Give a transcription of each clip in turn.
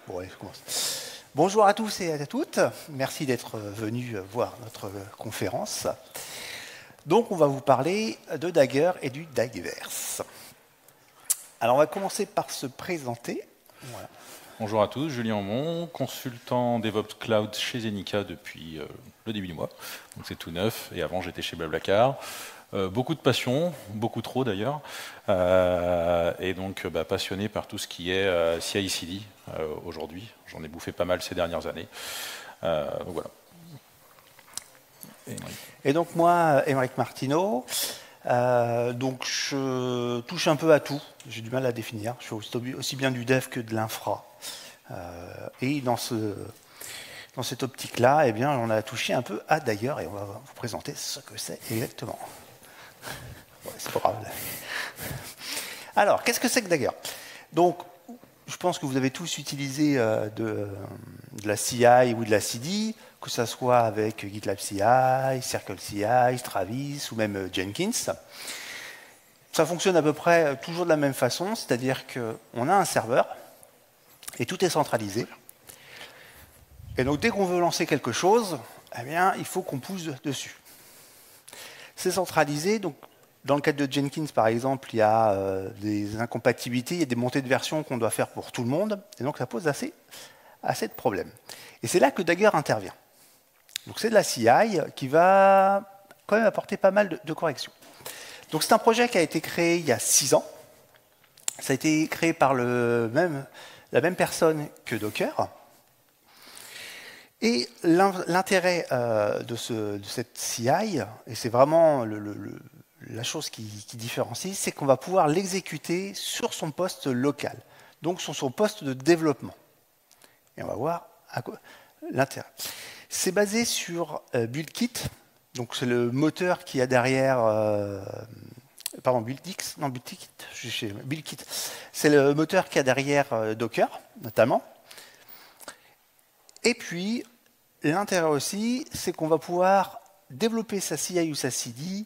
Bon, allez, je commence. Bonjour à tous et à toutes. Merci d'être venus voir notre conférence. Donc, on va vous parler de Dagger et du Daggerverse. Alors, on va commencer par se présenter. Voilà. Bonjour à tous, Julien Aumont, consultant DevOps Cloud chez Zenica depuis le début du mois. Donc c'est tout neuf, et avant j'étais chez Blablacar. Beaucoup de passion, beaucoup trop d'ailleurs, et donc passionné par tout ce qui est CI/CD aujourd'hui. J'en ai bouffé pas mal ces dernières années. Donc voilà. Et donc moi, Émeric Martineau, donc je touche un peu à tout, j'ai du mal à définir. Je fais aussi bien du dev que de l'infra. Et dans cette optique-là, eh bien, on a touché un peu à Dagger et on va vous présenter ce que c'est exactement. Ouais, c'est pas grave. Alors, qu'est-ce que c'est que Dagger? Donc, je pense que vous avez tous utilisé de la CI ou de la CD, que ce soit avec GitLab CI, Circle CI, Travis ou même Jenkins. Ça fonctionne à peu près toujours de la même façon, c'est-à-dire qu'on a un serveur et tout est centralisé. Et donc, dès qu'on veut lancer quelque chose, eh bien, il faut qu'on pousse dessus. C'est centralisé, donc dans le cadre de Jenkins, par exemple, il y a des incompatibilités, il y a des montées de version qu'on doit faire pour tout le monde, et donc ça pose assez de problèmes. Et c'est là que Dagger intervient. Donc c'est de la CI qui va quand même apporter pas mal de corrections. Donc c'est un projet qui a été créé il y a 6 ans. Ça a été créé par la même personne que Docker. Et l'intérêt de cette CI, et c'est vraiment la chose qui différencie, c'est qu'on va pouvoir l'exécuter sur son poste local, donc sur son poste de développement. Et on va voir l'intérêt. C'est basé sur BuildKit, donc c'est le moteur qui a derrière... pardon, BuildKit, non, BuildKit. C'est le moteur qui a derrière Docker, notamment. Et puis, l'intérêt aussi, c'est qu'on va pouvoir développer sa CI ou sa CD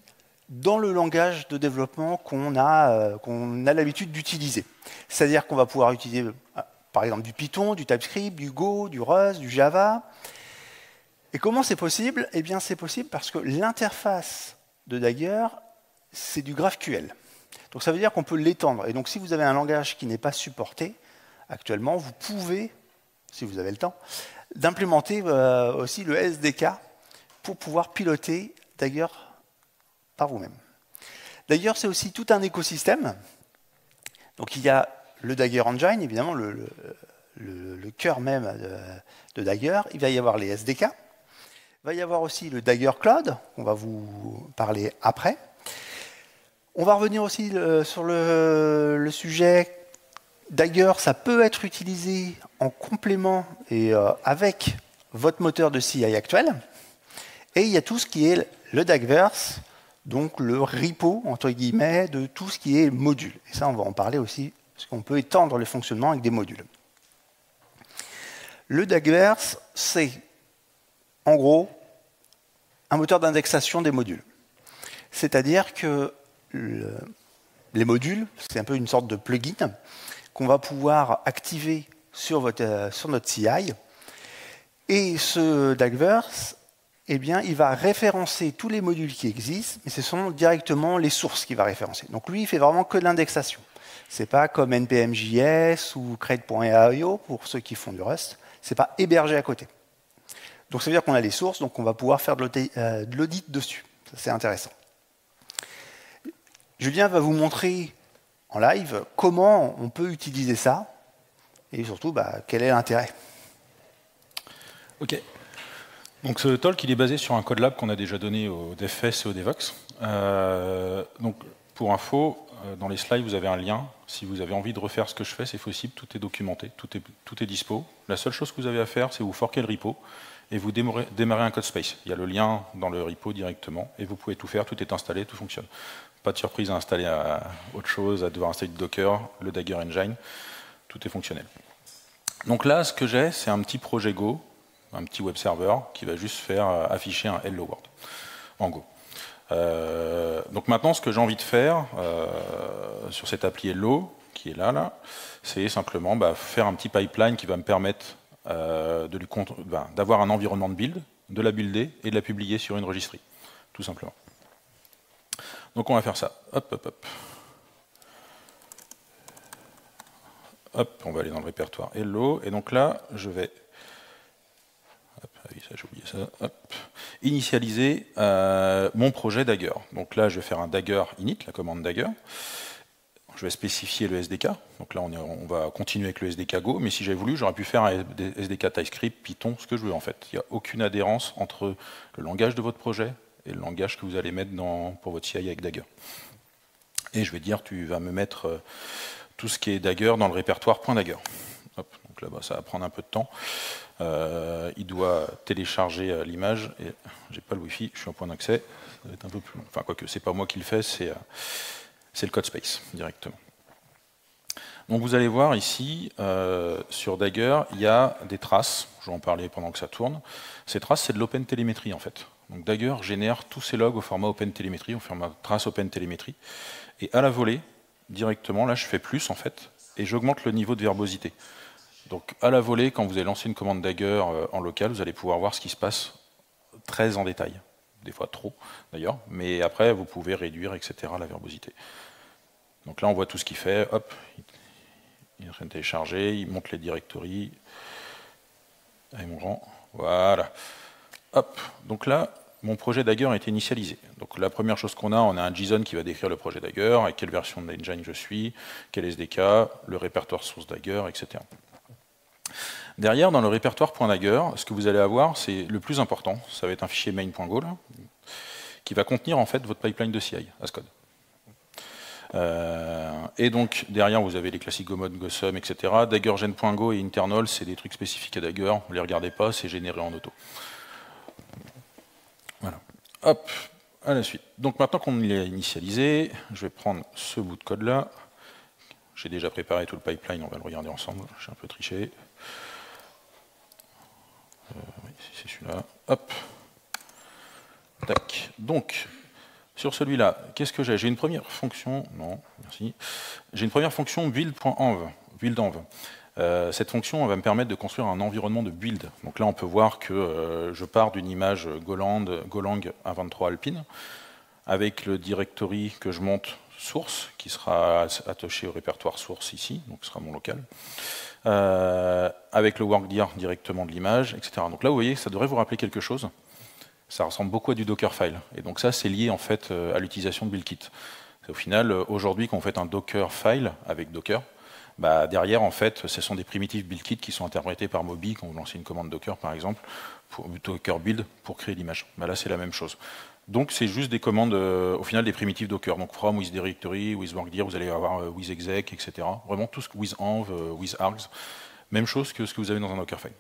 dans le langage de développement qu'on a l'habitude d'utiliser. C'est-à-dire qu'on va pouvoir utiliser, par exemple, du Python, du TypeScript, du Go, du Rust, du Java. Et comment c'est possible? Eh bien, c'est possible parce que l'interface de Dagger, c'est du GraphQL. Donc, ça veut dire qu'on peut l'étendre. Et donc, si vous avez un langage qui n'est pas supporté, actuellement, vous pouvez, si vous avez le temps, d'implémenter aussi le SDK pour pouvoir piloter Dagger par vous-même. D'ailleurs, c'est aussi tout un écosystème. Donc, il y a le Dagger Engine, évidemment, le cœur même de Dagger. Il va y avoir les SDK. Il va y avoir aussi le Dagger Cloud, on va vous parler après. On va revenir aussi sur le sujet. Dagger, ça peut être utilisé en complément et avec votre moteur de CI actuel. Et il y a tout ce qui est le Daggerverse, donc le repo, entre guillemets, de tout ce qui est module. Et ça, on va en parler aussi, parce qu'on peut étendre le fonctionnement avec des modules. Le Daggerverse, c'est, en gros, un moteur d'indexation des modules. C'est-à-dire que les modules, c'est un peu une sorte de plugin qu'on va pouvoir activer sur notre CI. Et ce Daggerverse, eh bien, il va référencer tous les modules qui existent, mais ce sont directement les sources qu'il va référencer. Donc lui, il fait vraiment que de l'indexation. Ce n'est pas comme npm.js ou crate.io pour ceux qui font du Rust. Ce n'est pas hébergé à côté. Donc ça veut dire qu'on a les sources, donc on va pouvoir faire de l'audit dessus. C'est intéressant. Julien va vous montrer en live comment on peut utiliser ça et surtout quel est l'intérêt. Ok. Donc ce talk, il est basé sur un code lab qu'on a déjà donné au DevFest et au Devox. Donc pour info, dans les slides, vous avez un lien. Si vous avez envie de refaire ce que je fais, c'est possible, tout est documenté, tout est dispo. La seule chose que vous avez à faire, c'est vous forquer le repo et vous démarrer un code space. Il y a le lien dans le repo directement et vous pouvez tout faire, tout est installé, tout fonctionne. Pas de surprise à installer autre chose, à devoir installer du Docker, le Dagger Engine, tout est fonctionnel. Donc là, ce que j'ai, c'est un petit projet Go, un petit web server qui va juste faire afficher un Hello World en Go. Donc maintenant, ce que j'ai envie de faire sur cette appli Hello, qui est là, c'est simplement faire un petit pipeline qui va me permettre d'avoir un environnement de build, de la builder et de la publier sur une registry, tout simplement. Donc on va faire ça. Hop, hop, hop. Hop, on va aller dans le répertoire Hello, et donc là, je vais j'ai oublié ça. Hop. Initialiser mon projet Dagger. Donc là, je vais faire un Dagger init, la commande Dagger. Je vais spécifier le SDK. Donc là, on va continuer avec le SDK Go, mais si j'avais voulu, j'aurais pu faire un SDK TypeScript, Python, ce que je veux en fait. Il n'y a aucune adhérence entre le langage de votre projet et le langage que vous allez mettre pour votre CI avec Dagger. Et je vais dire, tu vas me mettre tout ce qui est Dagger dans le répertoire .dagger. Hop, donc là, ça va prendre un peu de temps. Il doit télécharger l'image et j'ai pas le Wi-Fi, je suis en point d'accès, ça va être un peu plus long. Enfin, quoique, c'est pas moi qui le fais, c'est le CodeSpace directement. Donc vous allez voir ici, sur Dagger, il y a des traces, je vais en parler pendant que ça tourne. Ces traces, c'est de l'OpenTelemetry en fait. Donc Dagger génère tous ces logs au format OpenTelemetry, au format trace OpenTelemetry. Et à la volée, directement, là je fais plus en fait, et j'augmente le niveau de verbosité. Donc à la volée, quand vous allez lancer une commande Dagger en local, vous allez pouvoir voir ce qui se passe très en détail. Des fois trop d'ailleurs, mais après vous pouvez réduire, etc. la verbosité. Donc là on voit tout ce qu'il fait, hop, il est en train de télécharger, il monte les directories, avec mon grand, voilà. Hop, donc là, mon projet Dagger a été initialisé. Donc la première chose qu'on a, on a un JSON qui va décrire le projet Dagger, avec quelle version de l'engine je suis, quel SDK, le répertoire source Dagger, etc. Derrière, dans le répertoire .dagger, ce que vous allez avoir, c'est le plus important, ça va être un fichier main.go, qui va contenir en fait votre pipeline de CI, as code. Et donc, derrière, vous avez les classiques gomod, gosum, etc. Daggergen.go et internal, c'est des trucs spécifiques à Dagger, ne les regardez pas, c'est généré en auto. Voilà. Hop, à la suite. Donc maintenant qu'on l'a initialisé, je vais prendre ce bout de code-là. J'ai déjà préparé tout le pipeline, on va le regarder ensemble, j'ai un peu triché. Oui, c'est celui-là. Hop. Tac. Donc, sur celui-là, qu'est-ce que j'ai? J'ai une première fonction. Non, merci. J'ai une première fonction build.env. Cette fonction va me permettre de construire un environnement de build. Donc là, on peut voir que je pars d'une image Golang A23 Alpine, avec le directory que je monte source, qui sera attaché au répertoire source ici, donc ce sera mon local. Avec le workdir directement de l'image, etc. Donc là, vous voyez, ça devrait vous rappeler quelque chose. Ça ressemble beaucoup à du Dockerfile. Et donc ça, c'est lié en fait à l'utilisation de BuildKit. Au final, aujourd'hui, quand vous faites un Dockerfile avec Docker, derrière, en fait, ce sont des primitives BuildKit qui sont interprétées par Moby quand vous lancez une commande Docker, par exemple, pour Docker build pour créer l'image. Là, c'est la même chose. Donc, c'est juste des commandes, au final, des primitives Docker. Donc, from, with directory, with workdir, vous allez avoir with exec, etc. Vraiment tout ce que with env, with args. Même chose que ce que vous avez dans un Dockerfile.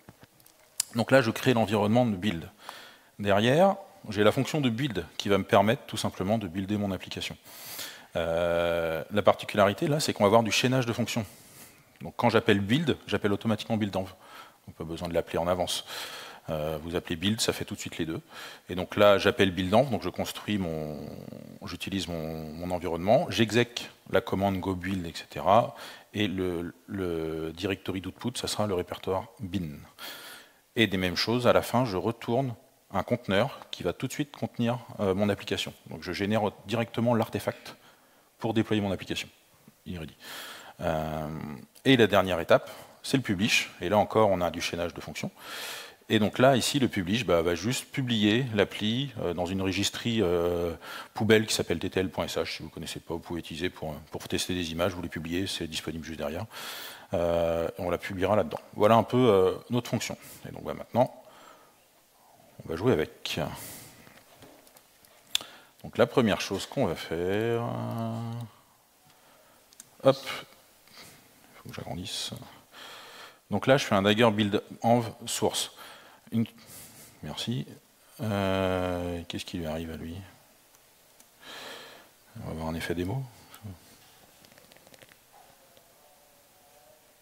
Donc là, je crée l'environnement de build. Derrière, j'ai la fonction de build qui va me permettre tout simplement de builder mon application. La particularité, là, c'est qu'on va avoir du chaînage de fonctions. Donc quand j'appelle build, j'appelle automatiquement buildenv. Donc pas besoin de l'appeler en avance. Vous appelez build, ça fait tout de suite les deux. Et donc là, j'appelle buildenv, donc je construis j'utilise mon environnement, j'exec la commande go build, etc. Et le directory d'output, ça sera le répertoire bin. Et des mêmes choses, à la fin, je retourne un conteneur qui va tout de suite contenir mon application. Donc je génère directement l'artefact pour déployer mon application. Il est ready. Et la dernière étape, c'est le publish. Et là encore, on a du chaînage de fonctions. Et donc là, ici, le publish va juste publier l'appli dans une registry poubelle qui s'appelle ttl.sh. Si vous ne connaissez pas, vous pouvez utiliser pour tester des images, vous les publiez, c'est disponible juste derrière. On la publiera là-dedans. Voilà un peu notre fonction. Et donc maintenant, on va jouer avec. Donc la première chose qu'on va faire, hop, il faut que j'agrandisse. Donc là, je fais un Dagger build env source. Merci. Qu'est-ce qui lui arrive à lui? On va avoir un effet démo.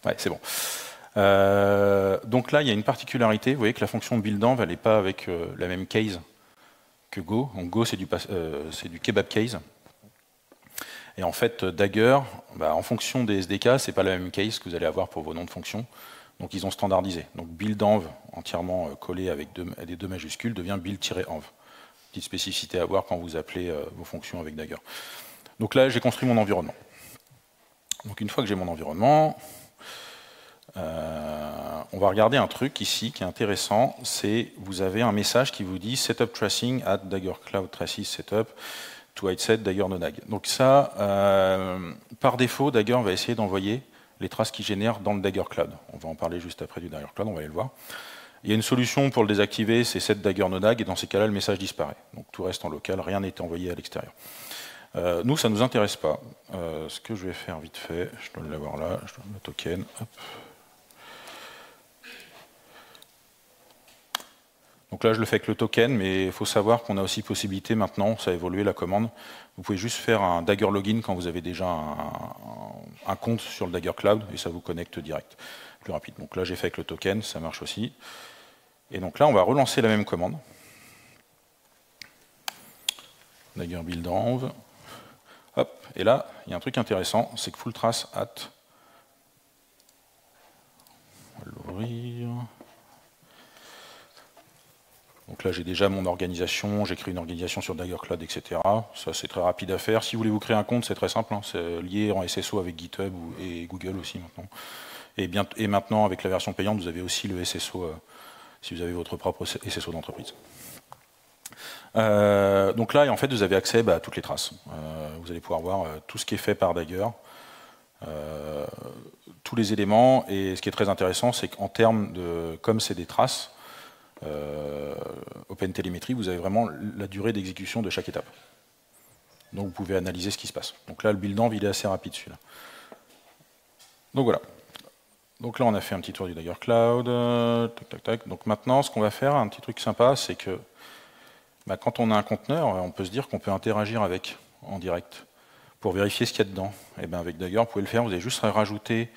Ouais, c'est bon. Donc là, il y a une particularité. Vous voyez que la fonction buildenv, elle n'est pas avec la même case que Go. Donc Go, c'est du kebab case. Et en fait, Dagger, en fonction des SDK, c'est pas la même case que vous allez avoir pour vos noms de fonctions. Donc ils ont standardisé. Donc build-env entièrement collé avec des 2 majuscules devient build-env. Petite spécificité à voir quand vous appelez vos fonctions avec Dagger. Donc là, j'ai construit mon environnement. Donc une fois que j'ai mon environnement, on va regarder un truc ici qui est intéressant. C'est vous avez un message qui vous dit setup tracing at Dagger Cloud Traces setup to hide Dagger no nag. Donc ça, par défaut, Dagger va essayer d'envoyer les traces qu'il génère dans le Dagger Cloud. On va en parler juste après du Dagger Cloud, on va aller le voir. Il y a une solution pour le désactiver, c'est set Dagger no nag, et dans ces cas-là, le message disparaît. Donc tout reste en local, rien n'est envoyé à l'extérieur. Nous, ça ne nous intéresse pas. Ce que je vais faire vite fait, je dois l'avoir là, je donne le token. Hop. Donc là, je le fais avec le token, mais il faut savoir qu'on a aussi possibilité maintenant, ça a évolué la commande. Vous pouvez juste faire un Dagger login quand vous avez déjà un compte sur le Dagger Cloud et ça vous connecte direct, plus rapide. Donc là, j'ai fait avec le token, ça marche aussi. Et donc là, on va relancer la même commande. Dagger build env. Hop. Et là, il y a un truc intéressant, c'est que full trace at. On va l'ouvrir. Donc là, j'ai déjà mon organisation, j'ai créé une organisation sur Dagger Cloud, etc. Ça, c'est très rapide à faire. Si vous voulez vous créer un compte, c'est très simple. Hein. C'est lié en SSO avec GitHub et Google aussi maintenant. Et maintenant, avec la version payante, vous avez aussi le SSO, si vous avez votre propre SSO d'entreprise. Donc là, en fait, vous avez accès à toutes les traces. Vous allez pouvoir voir tout ce qui est fait par Dagger, tous les éléments. Et ce qui est très intéressant, c'est qu'en termes de, comme c'est des traces, OpenTelemetry, vous avez vraiment la durée d'exécution de chaque étape. Donc vous pouvez analyser ce qui se passe. Donc là, le build-env, il est assez rapide celui-là. Donc voilà. Donc là, on a fait un petit tour du Dagger Cloud. Tac, tac, tac. Donc maintenant, ce qu'on va faire, un petit truc sympa, c'est que quand on a un conteneur, on peut se dire qu'on peut interagir avec en direct pour vérifier ce qu'il y a dedans. Et bien avec Dagger, vous pouvez le faire. Vous avez juste à rajouter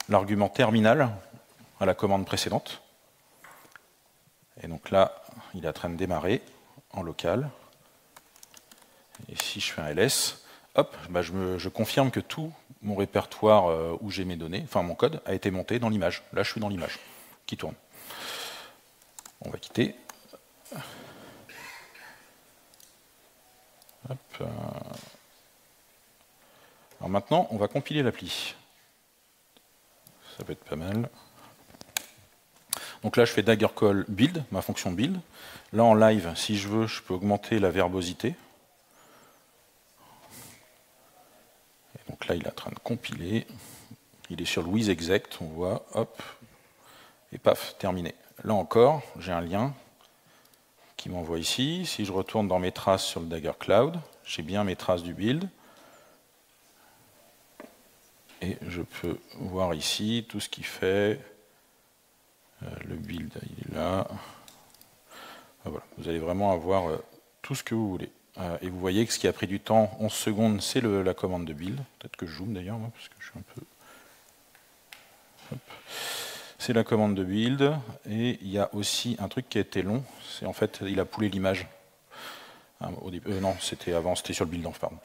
l'argument terminal à la commande précédente. Et donc là, il est en train de démarrer en local. Et si je fais un ls, hop, je confirme que tout mon répertoire où j'ai mes données, enfin mon code, a été monté dans l'image. Là, je suis dans l'image qui tourne. On va quitter. Hop. Alors maintenant, on va compiler l'appli. Ça peut être pas mal. Donc là, je fais Dagger call build, ma fonction build. Là, en live, si je veux, je peux augmenter la verbosité. Et donc là, il est en train de compiler. Il est sur le with exec, on voit, hop, et paf, terminé. Là encore, j'ai un lien qui m'envoie ici. Si je retourne dans mes traces sur le Dagger Cloud, j'ai bien mes traces du build. Et je peux voir ici tout ce qu'il fait. Le build, il est là. Voilà. Vous allez vraiment avoir tout ce que vous voulez. Et vous voyez que ce qui a pris du temps, 11 secondes, c'est la commande de build. Peut-être que je zoome d'ailleurs, parce que je suis un peu... C'est la commande de build. Et il y a aussi un truc qui a été long. C'est en fait, il a poolé l'image. Non, c'était avant, c'était sur le build, pardon.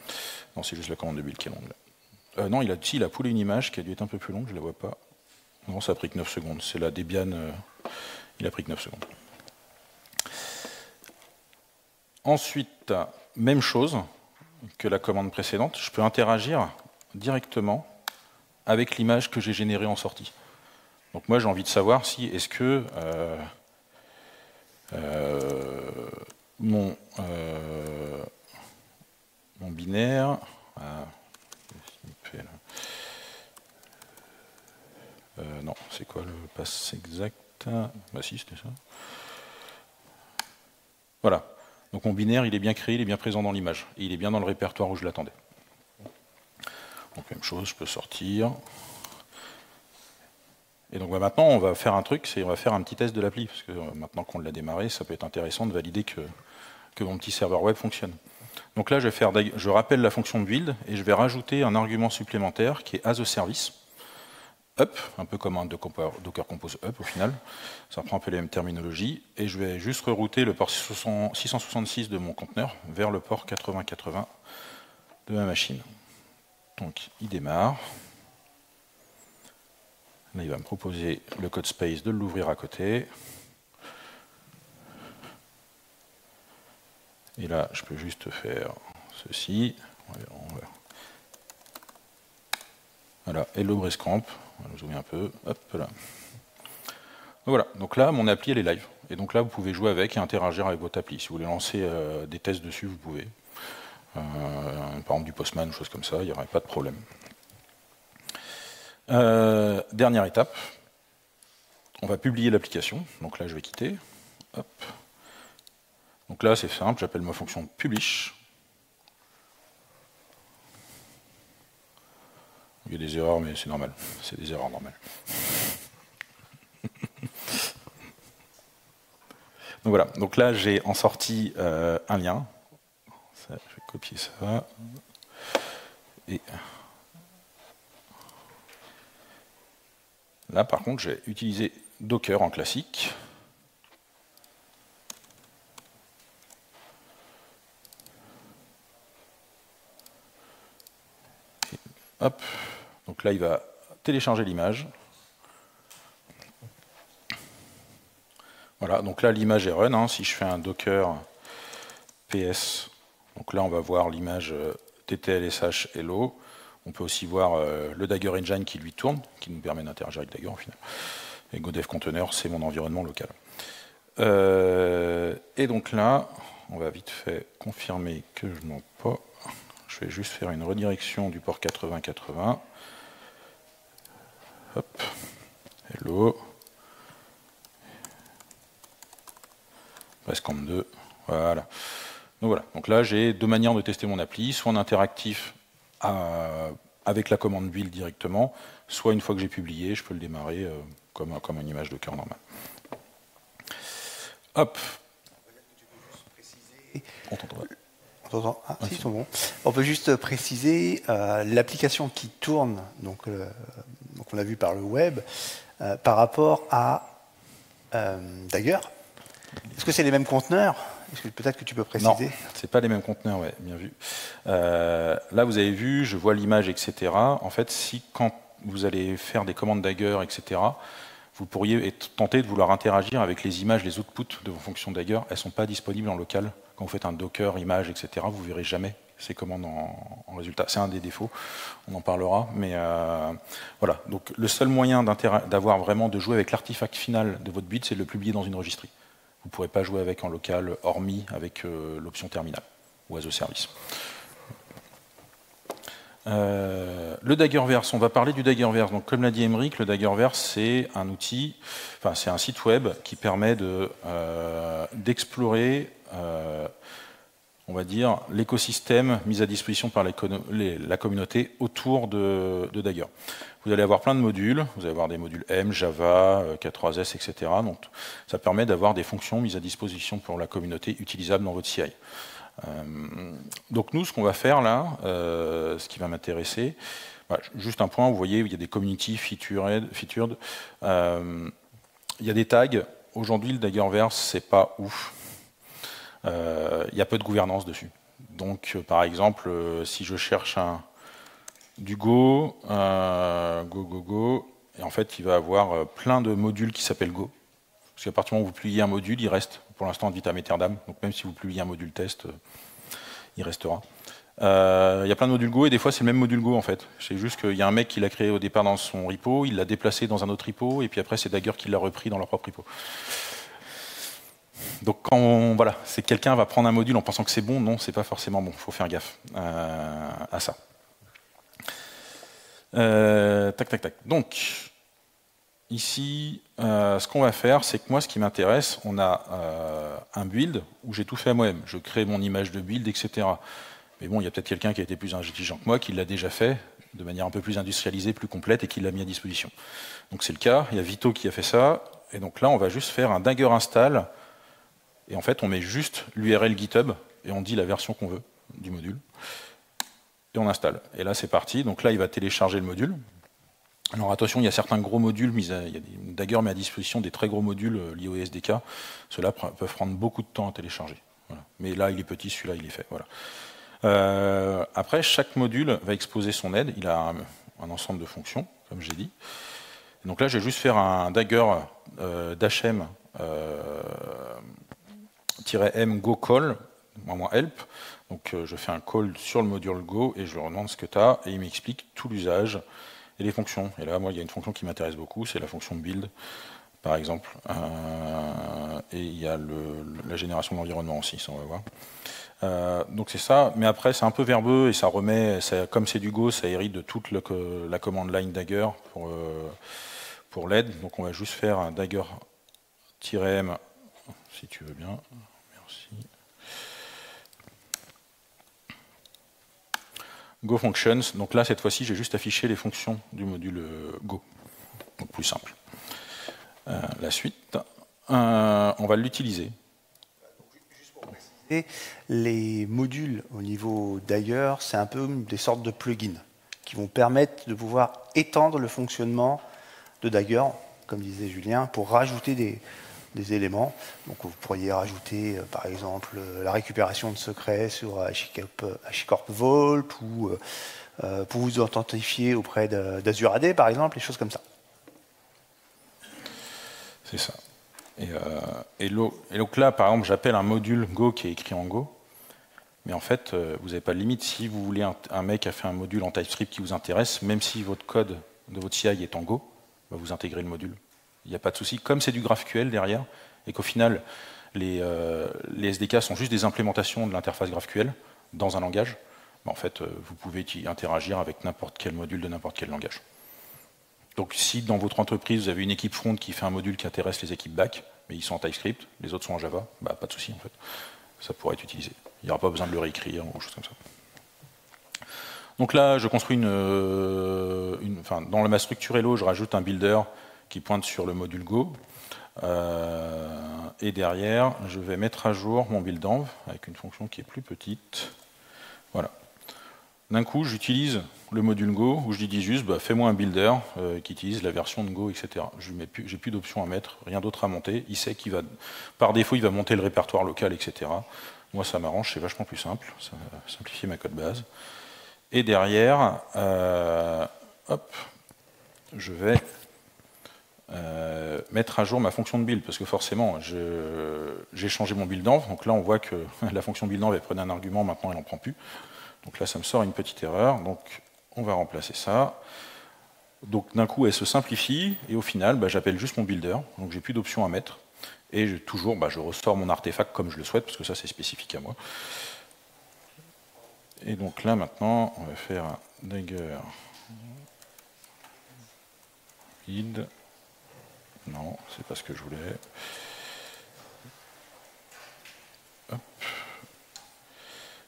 Non, c'est juste la commande de build qui est longue. Non, il a poolé une image qui a dû être un peu plus longue, je ne la vois pas. Non, ça a pris que 9 secondes. C'est la Debian, il a pris que 9 secondes. Ensuite, même chose que la commande précédente, je peux interagir directement avec l'image que j'ai générée en sortie. Donc moi, j'ai envie de savoir si est-ce que mon binaire... non, c'est quoi le pass exact? Bah si, c'était ça. Voilà. Donc mon binaire, il est bien créé, il est bien présent dans l'image. Et il est bien dans le répertoire où je l'attendais. Donc même chose, je peux sortir. Et donc maintenant, on va faire un truc, c'est on va faire un petit test de l'appli. Parce que maintenant qu'on l'a démarré, ça peut être intéressant de valider que mon petit serveur web fonctionne. Donc là, je rappelle la fonction de build et je vais rajouter un argument supplémentaire qui est as a service. Up, un peu comme un Docker Compose Up au final. Ça reprend un peu les mêmes terminologies. Et je vais juste rerouter le port 666 de mon conteneur vers le port 8080 de ma machine. Donc il démarre. Là, il va me proposer le code space de l'ouvrir à côté. Et là, je peux juste faire ceci. Voilà, hello Bresscamp. On va zoomer un peu. Hop là. Voilà, donc là, mon appli, elle est live. Et donc là, vous pouvez jouer avec et interagir avec votre appli. Si vous voulez lancer des tests dessus, vous pouvez. Par exemple du Postman ou choses comme ça, il n'y aurait pas de problème. Dernière étape, on va publier l'application. Donc là, je vais quitter. Hop. Donc là, c'est simple, j'appelle ma fonction publish. Il y a des erreurs, mais c'est normal. C'est des erreurs normales. Donc voilà, donc là, j'ai en sortie un lien. Ça, je vais copier ça. Et là, par contre, j'ai utilisé Docker en classique. Et hop. Donc là, il va télécharger l'image. Voilà, donc là, l'image est run. Hein. Si je fais un Docker PS, donc là, on va voir l'image TTLSH Hello. On peut aussi voir le Dagger Engine qui lui tourne, qui nous permet d'interagir avec Dagger au final. Et GoDev Container, c'est mon environnement local. Et donc là, on va vite fait confirmer que je n'en pas. Je vais juste faire une redirection du port 8080. Hop, hello. Bresscamp 2, voilà. Donc voilà. Donc là, j'ai deux manières de tester mon appli, soit en interactif avec la commande build directement, soit une fois que j'ai publié, je peux le démarrer comme une image Docker normale. Hop. On t'entend. Ah, si, ils sont bons. On peut juste préciser l'application qui tourne, donc on l'a vu par le web, par rapport à Dagger. Est-ce que c'est les mêmes conteneurs? Peut-être que tu peux préciser. Non, ce n'est pas les mêmes conteneurs, ouais, bien vu. Là, vous avez vu, je vois l'image, etc. En fait, si quand vous allez faire des commandes Dagger, etc., vous pourriez être tenté de vouloir interagir avec les images, les outputs de vos fonctions Dagger. Elles ne sont pas disponibles en local. Quand vous faites un Docker, image, etc., vous ne verrez jamais ces commandes en résultat. C'est un des défauts, on en parlera. Mais voilà, donc le seul moyen d'avoir vraiment de jouer avec l'artefact final de votre build, c'est de le publier dans une registry. Vous ne pourrez pas jouer avec en local, hormis avec l'option terminal ou as a service. Le Daggerverse, on va parler du Daggerverse. Donc, comme l'a dit Emeric, le Daggerverse, c'est un outil, enfin, c'est un site web qui permet d'explorer, on va dire, l'écosystème mis à disposition par la communauté autour de Dagger. Vous allez avoir plein de modules, vous allez avoir des modules M, Java, K3S, etc. Donc, ça permet d'avoir des fonctions mises à disposition pour la communauté utilisables dans votre CI. Donc nous, ce qu'on va faire là, ce qui va m'intéresser, juste un point, vous voyez, il y a des community featured, il y a des tags. Aujourd'hui, le Daggerverse, c'est pas ouf. Il y a peu de gouvernance dessus. Donc, par exemple, si je cherche du Go, Go, et en fait, il va avoir plein de modules qui s'appellent Go. Parce qu'à partir du moment où vous publiez un module, il reste pour l'instant ad vitam aeternam. Donc même si vous publiez un module test, il restera. Il y a plein de modules Go et des fois c'est le même module Go en fait. C'est juste qu'il y a un mec qui l'a créé au départ dans son repo, il l'a déplacé dans un autre repo et puis après c'est Dagger qui l'a repris dans leur propre repo. Donc quand voilà, c'est quelqu'un va prendre un module en pensant que c'est bon, non, c'est pas forcément bon. Il faut faire gaffe à ça. Tac. Donc ici, ce qu'on va faire, c'est que moi, ce qui m'intéresse, on a un build où j'ai tout fait à moi-même. Je crée mon image de build, etc. Mais bon, il y a peut-être quelqu'un qui a été plus intelligent que moi, qui l'a déjà fait de manière un peu plus industrialisée, plus complète, et qui l'a mis à disposition. Donc c'est le cas, il y a Vito qui a fait ça, et donc là, on va juste faire un Dagger install, et en fait, on met juste l'URL GitHub, et on dit la version qu'on veut du module, et on installe. Et là, c'est parti. Donc là, il va télécharger le module. Alors attention, il y a certains gros modules, Dagger met à disposition des très gros modules liés au SDK. Ceux-là peuvent prendre beaucoup de temps à télécharger. Voilà. Mais là, il est petit, celui-là, il est fait. Voilà. Après, chaque module va exposer son aide. Il a un ensemble de fonctions, comme j'ai dit. Donc là, je vais juste faire un dagger d'hm -m go call, -help. Donc je fais un call sur le module go et je lui demande ce que tu as et il m'explique tout l'usage et les fonctions. Et là, moi, il y a une fonction qui m'intéresse beaucoup, c'est la fonction build, par exemple. Et il y a la génération de l'environnement aussi, ça on va voir. Donc c'est ça, mais après c'est un peu verbeux et ça remet, comme c'est du Go, ça hérite de toute la commande line dagger pour l'aide. Donc on va juste faire un dagger-m, si tu veux bien. Merci. Go functions, donc là cette fois-ci j'ai juste affiché les fonctions du module Go, donc plus simple. La suite, on va l'utiliser. Juste pour préciser, les modules au niveau d'ailleurs, c'est un peu des sortes de plugins qui vont permettre de pouvoir étendre le fonctionnement de Dagger, comme disait Julien, pour rajouter des éléments. Donc vous pourriez rajouter par exemple la récupération de secrets sur HashiCorp Vault ou pour vous authentifier auprès d'Azure AD par exemple, les choses comme ça. C'est ça. Et donc là, par exemple, j'appelle un module Go qui est écrit en Go, mais en fait, vous n'avez pas de limite. Si vous voulez un mec a fait un module en TypeScript qui vous intéresse, même si votre code de votre CI est en Go, bah vous intégrez le module. Il n'y a pas de souci. Comme c'est du GraphQL derrière, et qu'au final, les SDK sont juste des implémentations de l'interface GraphQL dans un langage, bah en fait, vous pouvez interagir avec n'importe quel module de n'importe quel langage. Donc si dans votre entreprise, vous avez une équipe front qui fait un module qui intéresse les équipes back, mais ils sont en TypeScript, les autres sont en Java, bah, pas de souci en fait. Ça pourrait être utilisé. Il n'y aura pas besoin de le réécrire ou quelque chose comme ça. Donc là, je construis dans ma structure Hello, je rajoute un builder qui pointe sur le module Go. Et derrière, je vais mettre à jour mon build-env avec une fonction qui est plus petite. Voilà. D'un coup, j'utilise le module Go où je lui dis juste bah, fais-moi un builder qui utilise la version de Go, etc. J'ai plus d'options à mettre, rien d'autre à monter. Il sait qu'il va, par défaut, il va monter le répertoire local, etc. Moi, ça m'arrange, c'est vachement plus simple. Ça va simplifier ma code base. Et derrière, hop, je vais mettre à jour ma fonction de build, parce que forcément, j'ai changé mon build-env. Donc là, on voit que la fonction build-env, elle prenait un argument, maintenant, elle n'en prend plus. Donc là, ça me sort une petite erreur. Donc, on va remplacer ça. Donc, d'un coup, elle se simplifie. Et au final, bah, j'appelle juste mon builder. Donc, j'ai plus d'options à mettre. Et toujours, bah, je ressors mon artefact comme je le souhaite, parce que ça, c'est spécifique à moi. Et donc là, maintenant, on va faire un dagger build. Non, c'est pas ce que je voulais. Hop.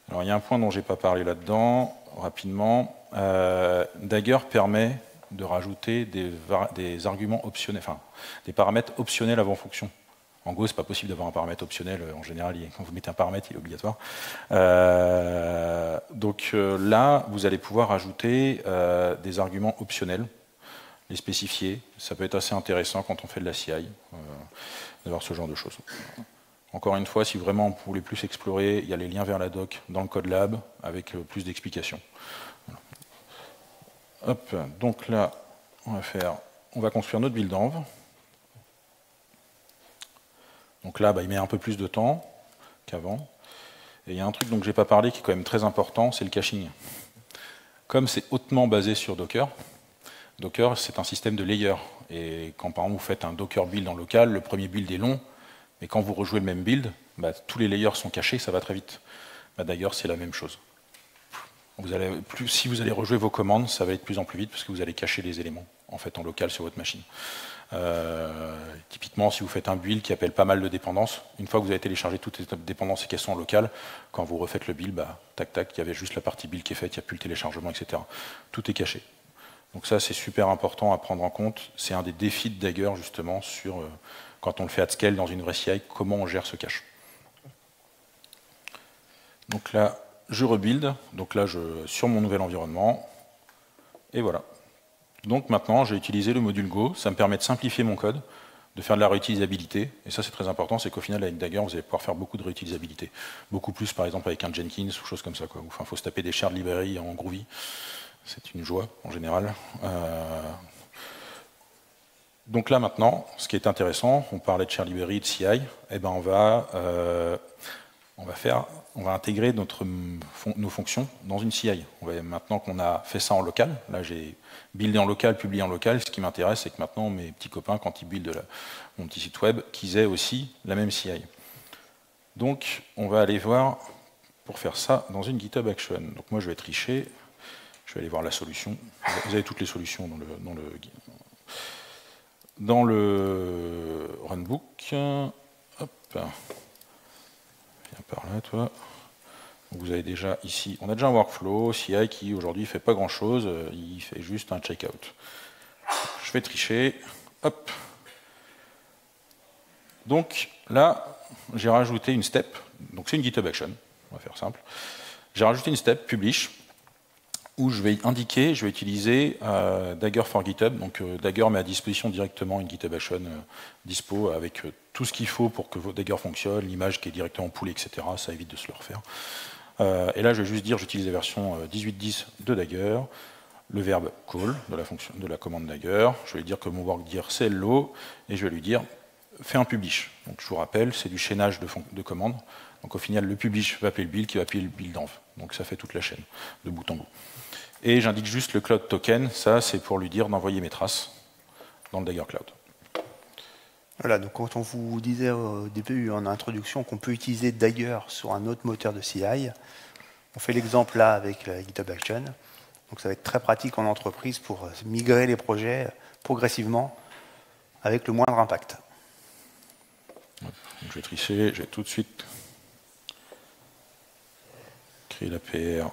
Alors, il y a un point dont je n'ai pas parlé là-dedans, rapidement. Dagger permet de rajouter des arguments optionnels, enfin, des paramètres optionnels avant fonction. En Go, ce n'est pas possible d'avoir un paramètre optionnel. En général, quand vous mettez un paramètre, il est obligatoire. Donc là, vous allez pouvoir ajouter des arguments optionnels, les spécifier. Ça peut être assez intéressant quand on fait de la CI, d'avoir ce genre de choses. Encore une fois, si vraiment vous voulez plus explorer, il y a les liens vers la doc dans le code lab avec plus d'explications. Voilà. Hop, donc là, on va construire notre build-env. Donc là, bah, il met un peu plus de temps qu'avant. Et il y a un truc dont je n'ai pas parlé qui est quand même très important, c'est le caching. Comme c'est hautement basé sur Docker, Docker c'est un système de layers. Et quand par exemple vous faites un Docker build en local, le premier build est long, mais quand vous rejouez le même build, bah, tous les layers sont cachés, ça va très vite. Bah, d'ailleurs, c'est la même chose. Si vous allez rejouer vos commandes, ça va aller de plus en plus vite parce que vous allez cacher les éléments en fait en local sur votre machine. Typiquement, si vous faites un build qui appelle pas mal de dépendances, une fois que vous avez téléchargé toutes les dépendances et qu'elles sont locales, quand vous refaites le build, bah, tac tac, il y avait juste la partie build qui est faite, il n'y a plus le téléchargement, etc. Tout est caché. Donc ça, c'est super important à prendre en compte. C'est un des défis de Dagger justement sur quand on le fait at scale dans une vraie CI, comment on gère ce cache. Donc là, je rebuild. Donc là, sur mon nouvel environnement. Et voilà. Donc maintenant, j'ai utilisé le module Go. Ça me permet de simplifier mon code. de faire de la réutilisabilité. Et ça, c'est très important, c'est qu'au final, avec Dagger, vous allez pouvoir faire beaucoup de réutilisabilité. Beaucoup plus, par exemple, avec un Jenkins ou choses comme ça, quoi. Enfin, il faut se taper des shared librairies en Groovy. C'est une joie, en général. Donc là, maintenant, ce qui est intéressant, on parlait de shared librairie, de CI, eh ben, on va intégrer nos fonctions dans une CI. Maintenant qu'on a fait ça en local, là j'ai buildé en local, publié en local, ce qui m'intéresse, c'est que maintenant mes petits copains, quand ils buildent mon petit site web, qu'ils aient aussi la même CI. Donc on va aller voir, pour faire ça, dans une GitHub Action. Donc moi je vais tricher, je vais aller voir la solution. Vous avez toutes les solutions dans le runbook. Hop. Viens par là, toi. Vous avez déjà ici, on a déjà un workflow CI qui aujourd'hui ne fait pas grand chose, il fait juste un checkout. Je vais tricher, hop. Donc là, j'ai rajouté une step, donc c'est une GitHub Action, on va faire simple. J'ai rajouté une step, publish, où je vais indiquer, je vais utiliser Dagger for GitHub, donc Dagger met à disposition directement une GitHub Action dispo avec tout ce qu'il faut pour que votre Dagger fonctionne, l'image qui est directement poolée, etc. Ça évite de se le refaire. Et là, je vais juste dire, j'utilise la version 18.10 de Dagger, le verbe call de la commande Dagger. Je vais lui dire que mon work dir c'est hello, et je vais lui dire fais un publish. Donc je vous rappelle, c'est du chaînage de commandes. Donc au final, le publish va appeler le build, qui va appeler le build env. Donc ça fait toute la chaîne, de bout en bout. Et j'indique juste le cloud token, ça c'est pour lui dire d'envoyer mes traces dans le Dagger Cloud. Voilà, donc quand on vous disait au début en introduction qu'on peut utiliser Dagger sur un autre moteur de CI, on fait l'exemple là avec la GitHub Action. Donc ça va être très pratique en entreprise pour migrer les projets progressivement avec le moindre impact. Donc je vais tricher, je vais tout de suite créer la PR.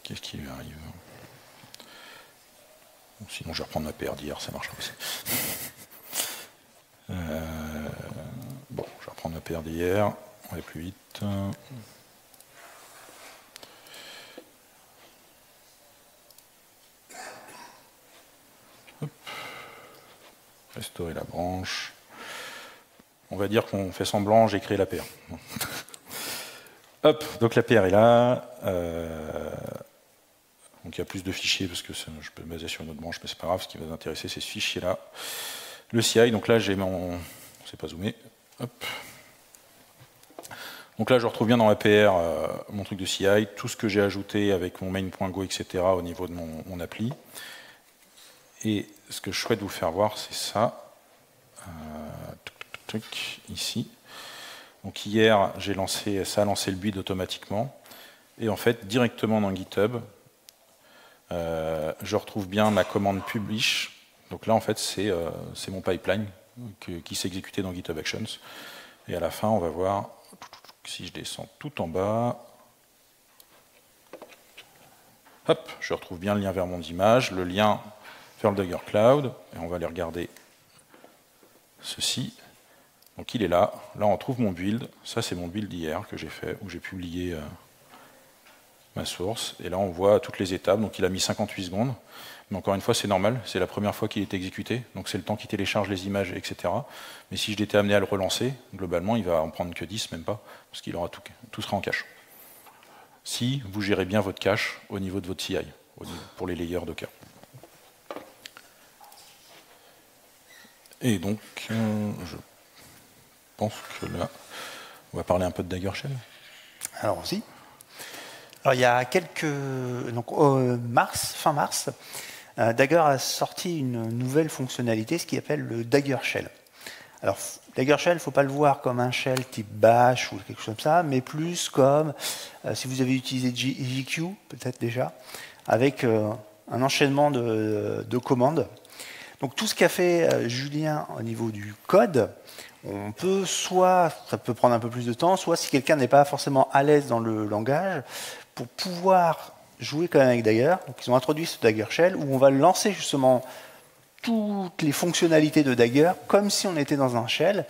Qu'est-ce qui lui arrive? Sinon, je vais reprendre ma PR d'hier, ça marchera aussi. Bon, je vais reprendre ma PR d'hier, on va aller plus vite. Hop. Restaurer la branche. On va dire qu'on fait semblant, j'ai créé la PR. Hop, donc la PR est là. Donc il y a plus de fichiers parce que je peux me baser sur une autre branche, mais c'est pas grave, ce qui va nous intéresser, c'est ce fichier-là. Le CI, donc là j'ai mon. C'est pas zoomé. Hop. Donc là je retrouve bien dans ma PR mon truc de CI, tout ce que j'ai ajouté avec mon main.go, etc. au niveau de mon appli. Et ce que je souhaite vous faire voir, c'est ça. Ici. Donc hier, ça a lancé le build automatiquement. Et en fait, directement dans GitHub, je retrouve bien ma commande publish. Donc là, en fait, c'est mon pipeline qui s'est exécuté dans GitHub Actions. Et à la fin, on va voir, si je descends tout en bas, hop, je retrouve bien le lien vers mon image, le lien vers le Dagger Cloud, et on va aller regarder ceci. Donc il est là. Là, on trouve mon build. Ça, c'est mon build d'hier que j'ai fait, où j'ai publié ma source. Et là, on voit toutes les étapes. Donc il a mis 58 secondes. Mais encore une fois, c'est normal. C'est la première fois qu'il est exécuté. Donc c'est le temps qu'il télécharge les images, etc. Mais si je l'étais amené à le relancer, globalement, il va en prendre que 10, même pas, parce qu'il aura tout sera en cache. Si vous gérez bien votre cache au niveau de votre CI, pour les layers Docker. Et donc, je pense que là, on va parler un peu de Dagger Shell. Alors aussi. Alors il y a donc fin mars, Dagger a sorti une nouvelle fonctionnalité, ce qu'il appelle le Dagger Shell. Alors Dagger Shell, il ne faut pas le voir comme un shell type bash ou quelque chose comme ça, mais plus comme si vous avez utilisé JQ, peut-être déjà, avec un enchaînement de commandes. Donc tout ce qu'a fait Julien au niveau du code, on peut ça peut prendre un peu plus de temps, soit si quelqu'un n'est pas forcément à l'aise dans le langage, pour pouvoir jouer quand même avec Dagger. Donc ils ont introduit ce Dagger Shell où on va lancer justement toutes les fonctionnalités de Dagger comme si on était dans un shell.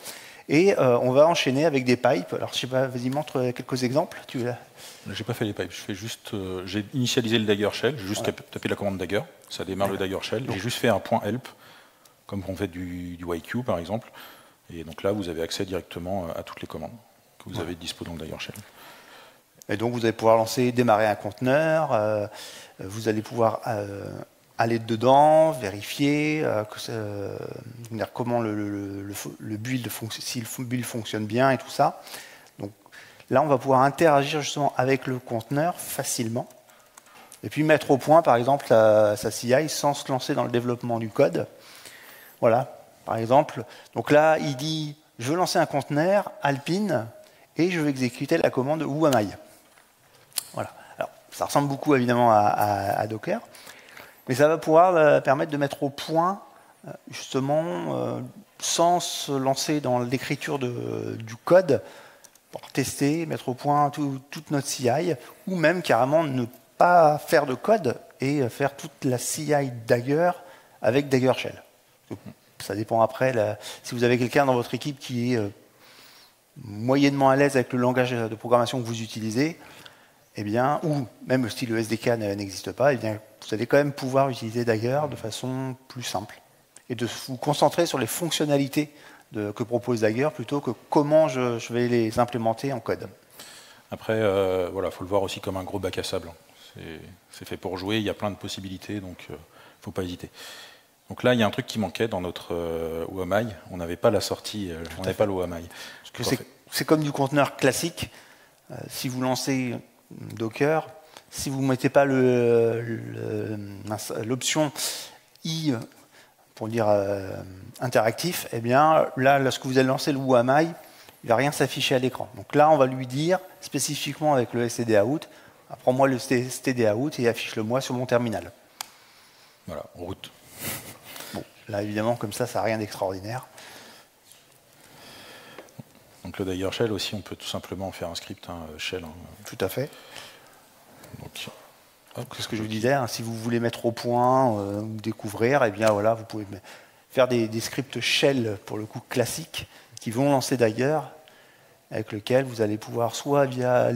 Et on va enchaîner avec des pipes. Alors, je sais pas, vas-y, montre quelques exemples. J'ai pas fait les pipes, j'ai initialisé le Dagger Shell, j'ai juste tapé la commande Dagger, ça démarre le Dagger Shell, j'ai juste fait un point help, comme on fait du YQ par exemple, et donc là vous avez accès directement à toutes les commandes que vous avez dispo dans le Dagger Shell. Et donc vous allez pouvoir démarrer un conteneur, vous allez pouvoir aller dedans, vérifier comment le build si le build fonctionne bien et tout ça. Donc là, on va pouvoir interagir justement avec le conteneur facilement. Et puis mettre au point, par exemple, sa CI sans se lancer dans le développement du code. Voilà, par exemple. Donc là, il dit, je veux lancer un conteneur, Alpine, et je veux exécuter la commande Who am I. Voilà. Alors, ça ressemble beaucoup évidemment à Docker. Mais ça va pouvoir permettre de mettre au point, justement, sans se lancer dans l'écriture du code, pour tester, mettre au point toute notre CI, ou même carrément ne pas faire de code et faire toute la CI Dagger avec Dagger Shell. Ça dépend après, si vous avez quelqu'un dans votre équipe qui est moyennement à l'aise avec le langage de programmation que vous utilisez, eh bien, ou même si le SDK n'existe pas, eh bien, vous allez quand même pouvoir utiliser Dagger de façon plus simple et de vous concentrer sur les fonctionnalités que propose Dagger plutôt que comment je vais les implémenter en code. Après, voilà, faut le voir aussi comme un gros bac à sable. C'est fait pour jouer, il y a plein de possibilités, donc il ne faut pas hésiter. Donc là, il y a un truc qui manquait dans notre OAMI. On n'avait pas la sortie, on n'avait pas le OAMI. C'est comme du conteneur classique. Si vous lancez Docker, si vous ne mettez pas l'option I pour dire interactif, eh bien là, lorsque vous allez lancer le WAMI, il ne va rien s'afficher à l'écran. Donc là, on va lui dire spécifiquement avec le stdout, prends-moi le stdout et affiche-le-moi sur mon terminal. Voilà, en route. Bon, là, évidemment, comme ça n'a rien d'extraordinaire. Donc le Dagger Shell aussi, on peut tout simplement faire un script shell. Tout à fait. Donc, c'est ce que je vous disais, hein, si vous voulez mettre au point ou découvrir, eh bien voilà, vous pouvez faire des scripts shell pour le coup classiques qui vont lancer Dagger, avec lequel vous allez pouvoir soit via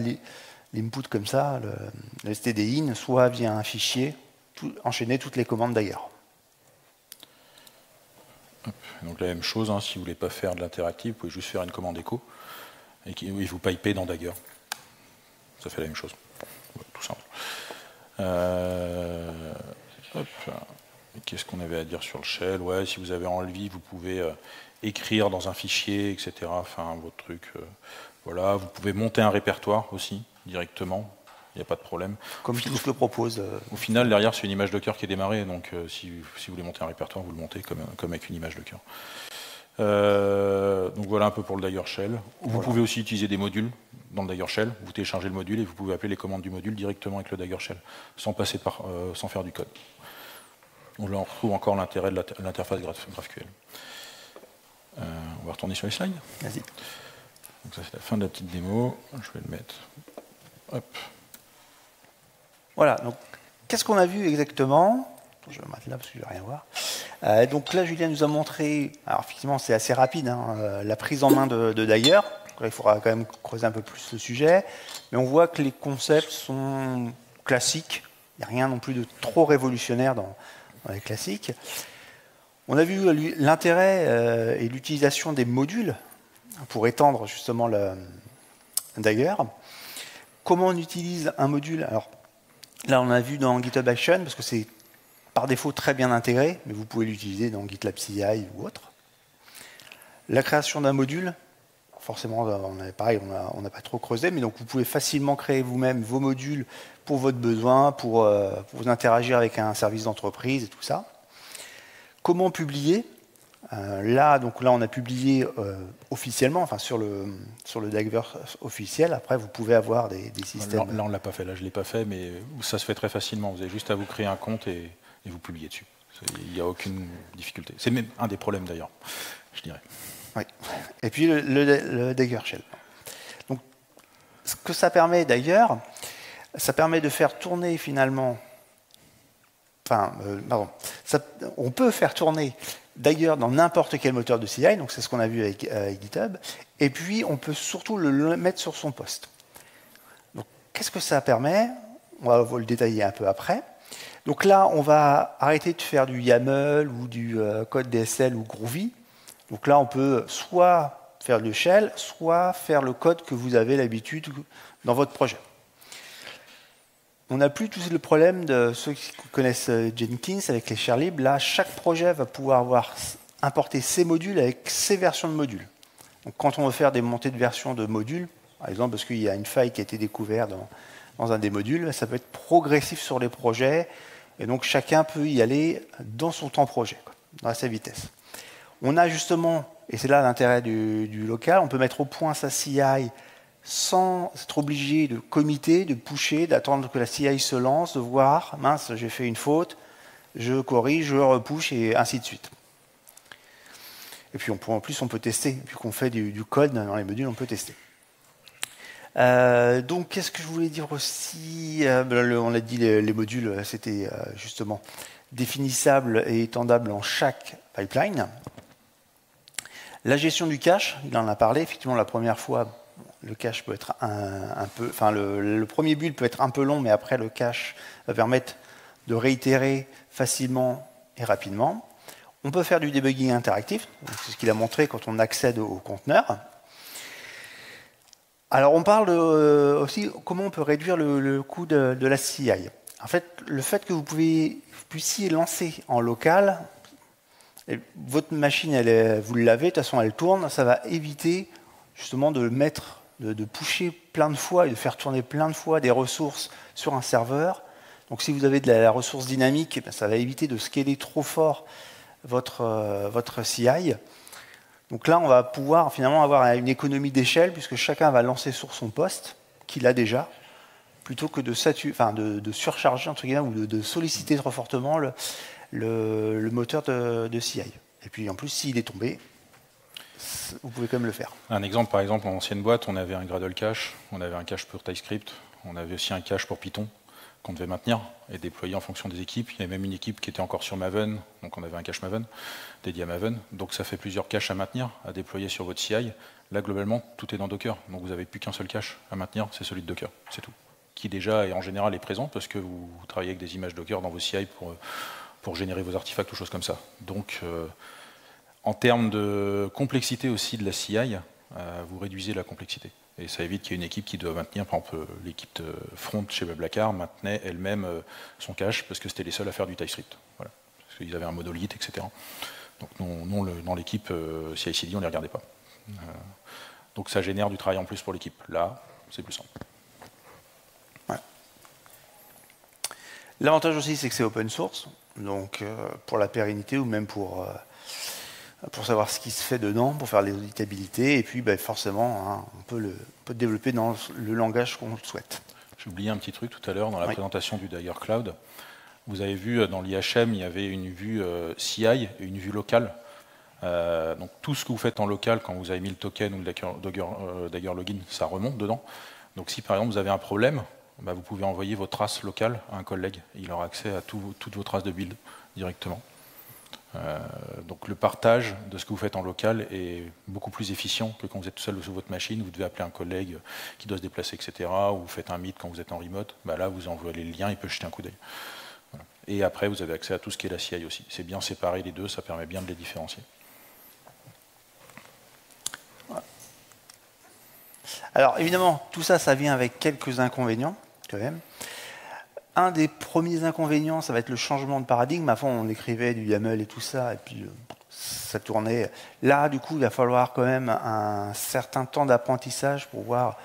l'input comme ça, le stdin, soit via un fichier, enchaîner toutes les commandes Dagger. Donc la même chose, hein, si vous ne voulez pas faire de l'interactif, vous pouvez juste faire une commande echo et vous pipez dans Dagger. Ça fait la même chose. Ouais, tout simple. Qu'est-ce qu'on avait à dire sur le shell? Ouais, si vous avez envie, vous pouvez écrire dans un fichier, etc. Enfin, votre truc. Voilà, vous pouvez monter un répertoire aussi directement. Il n'y a pas de problème. Comme tout ce que propose. Au final, derrière, c'est une image Docker qui est démarrée. Donc, si vous voulez monter un répertoire, vous le montez comme avec une image Docker. Donc voilà un peu pour le Dagger Shell. Vous pouvez aussi utiliser des modules dans le Dagger Shell. Vous téléchargez le module et vous pouvez appeler les commandes du module directement avec le Dagger Shell, sans sans faire du code. On retrouve encore l'intérêt de l'interface GraphQL. On va retourner sur les slides. Vas-y. Donc ça c'est la fin de la petite démo. Je vais le mettre. Hop. Voilà, donc qu'est-ce qu'on a vu exactement? Je vais me mettre là parce que je ne vais rien voir. Donc là, Julien nous a montré, alors effectivement c'est assez rapide, hein, la prise en main de Dagger. Là, il faudra quand même creuser un peu plus le sujet, mais on voit que les concepts sont classiques. Il n'y a rien non plus de trop révolutionnaire dans les classiques. On a vu l'intérêt et l'utilisation des modules pour étendre justement le Dagger. Comment on utilise un module? Alors là, on a vu dans GitHub Action, parce que c'est par défaut très bien intégré, mais vous pouvez l'utiliser dans GitLab CI ou autre. La création d'un module, forcément, pareil, on n'a pas trop creusé, mais donc vous pouvez facilement créer vous-même vos modules pour votre besoin, pour vous interagir avec un service d'entreprise et tout ça. Comment publier? Là, on a publié officiellement, enfin sur le Dagger officiel. Après, vous pouvez avoir des systèmes. Là, on ne l'a pas fait. Là, je ne l'ai pas fait, mais ça se fait très facilement. Vous avez juste à vous créer un compte et vous publiez dessus. Il n'y a aucune difficulté. C'est même un des problèmes d'ailleurs, je dirais. Oui. Et puis le Dagger Shell. Donc, ce que ça permet d'ailleurs, ça permet de faire tourner finalement. On peut faire tourner d'ailleurs dans n'importe quel moteur de CI, donc c'est ce qu'on a vu avec GitHub, et puis on peut surtout le mettre sur son poste. Donc qu'est-ce que ça permet? On va le détailler un peu après. Donc là, on va arrêter de faire du YAML ou du code DSL ou Groovy. Donc là, on peut soit faire du shell, soit faire le code que vous avez l'habitude dans votre projet. On n'a plus tout le problème de ceux qui connaissent Jenkins avec les shares libres. Là, chaque projet va pouvoir importer ses modules avec ses versions de modules. Donc, quand on veut faire des montées de versions de modules, par exemple parce qu'il y a une faille qui a été découverte dans un des modules, ça peut être progressif sur les projets, et donc chacun peut y aller dans son temps projet, dans sa vitesse. On a justement, et c'est là l'intérêt du local, on peut mettre au point sa CI sans être obligé de committer, de pusher, d'attendre que la CI se lance, de voir, mince, j'ai fait une faute, je corrige, je repush, et ainsi de suite. Et puis en plus, on peut tester. Vu qu'on fait du code dans les modules, on peut tester. Donc, qu'est-ce que je voulais dire aussi? On a dit les modules, c'était justement définissable et étendable en chaque pipeline. La gestion du cache, il en a parlé. Effectivement, la première fois, le cache peut être un peu... Enfin, le premier build peut être un peu long, mais après, le cache va permettre de réitérer facilement et rapidement. On peut faire du debugging interactif. C'est ce qu'il a montré quand on accède au conteneur. Alors, on parle aussi comment on peut réduire le coût de la CI. En fait, le fait que vous puissiez lancer en local, votre machine, vous l'avez, de toute façon, elle tourne, ça va éviter justement de pusher plein de fois et de faire tourner plein de fois des ressources sur un serveur. Donc, si vous avez de la ressource dynamique, ça va éviter de scaler trop fort votre CI. Donc là, on va pouvoir finalement avoir une économie d'échelle puisque chacun va lancer sur son poste, qu'il a déjà, plutôt que de surcharger entre guillemets, ou de solliciter trop fortement le moteur de CI. Et puis en plus, s'il est tombé, vous pouvez quand même le faire. Un exemple, par exemple, en ancienne boîte, on avait un Gradle cache, on avait un cache pour TypeScript, on avait aussi un cache pour Python qu'on devait maintenir et déployer en fonction des équipes. Il y avait même une équipe qui était encore sur Maven, donc on avait un cache Maven, dédié à Maven. Donc ça fait plusieurs caches à maintenir, à déployer sur votre CI. Là, globalement, tout est dans Docker. Donc vous n'avez plus qu'un seul cache à maintenir, c'est celui de Docker, c'est tout. Qui déjà, et en général, est présent parce que vous travaillez avec des images Docker dans vos CI pour générer vos artefacts ou choses comme ça. Donc, en termes de complexité aussi de la CI, vous réduisez la complexité. Et ça évite qu'il y ait une équipe qui doit maintenir, par exemple, l'équipe de front chez Blablacar maintenait elle-même son cache parce que c'était les seuls à faire du TypeScript. Voilà. Parce qu'ils avaient un monolithe, etc. Donc non, dans l'équipe CI/CD, on ne les regardait pas. Donc ça génère du travail en plus pour l'équipe. Là, c'est plus simple. Ouais. L'avantage aussi, c'est que c'est open source. Donc pour la pérennité ou même pour savoir ce qui se fait dedans, pour faire les auditabilités, et puis forcément, on peut le développer dans le langage qu'on souhaite. J'ai oublié un petit truc tout à l'heure dans la présentation du Dagger Cloud. Vous avez vu dans l'IHM, il y avait une vue CI et une vue locale. Donc tout ce que vous faites en local, quand vous avez mis le token ou le Dagger Login, ça remonte dedans. Donc si par exemple vous avez un problème, vous pouvez envoyer vos traces locales à un collègue. Il aura accès à toutes vos traces de build directement. Donc le partage de ce que vous faites en local est beaucoup plus efficient que quand vous êtes tout seul sur votre machine, vous devez appeler un collègue qui doit se déplacer, etc. Ou vous faites un meet quand vous êtes en remote, là vous envoyez les liens, il peut jeter un coup d'œil. Voilà. Et après vous avez accès à tout ce qui est la CI aussi. C'est bien séparé les deux, ça permet bien de les différencier. Alors évidemment, tout ça, ça vient avec quelques inconvénients quand même. Un des premiers inconvénients, ça va être le changement de paradigme. Avant, on écrivait du YAML et tout ça, et puis ça tournait. Là, du coup, il va falloir quand même un certain temps d'apprentissage pour voir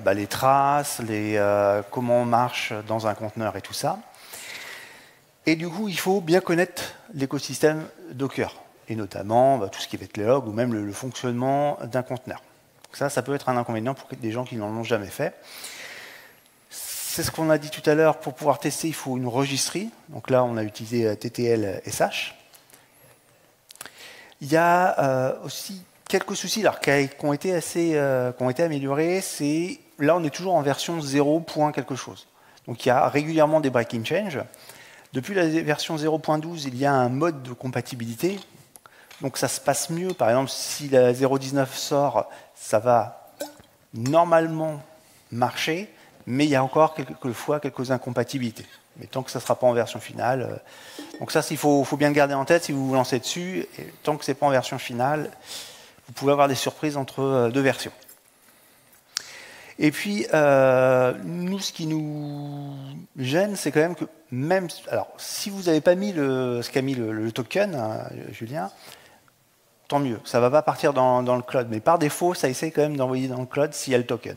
les traces, comment on marche dans un conteneur et tout ça. Et du coup, il faut bien connaître l'écosystème Docker, et notamment tout ce qui va être les logs ou même le fonctionnement d'un conteneur. Donc ça peut être un inconvénient pour des gens qui n'en ont jamais fait. C'est ce qu'on a dit tout à l'heure, pour pouvoir tester, il faut une registry. Donc là, on a utilisé TTL SH. Il y a aussi quelques soucis qui ont été améliorés. Là, on est toujours en version 0. quelque chose. Donc il y a régulièrement des breaking change. Depuis la version 0.12, il y a un mode de compatibilité. Donc ça se passe mieux. Par exemple, si la 0.19 sort, ça va normalement marcher, mais il y a encore quelquefois quelques incompatibilités. Mais tant que ça ne sera pas en version finale. Donc ça, il faut bien le garder en tête si vous vous lancez dessus. Et tant que ce n'est pas en version finale, vous pouvez avoir des surprises entre deux versions. Et puis, nous, ce qui nous gêne, c'est quand même que même... Alors, si vous n'avez pas mis ce qu'a mis le token, hein, Julien, tant mieux. Ça ne va pas partir dans le cloud. Mais par défaut, ça essaie quand même d'envoyer dans le cloud s'il y a le token.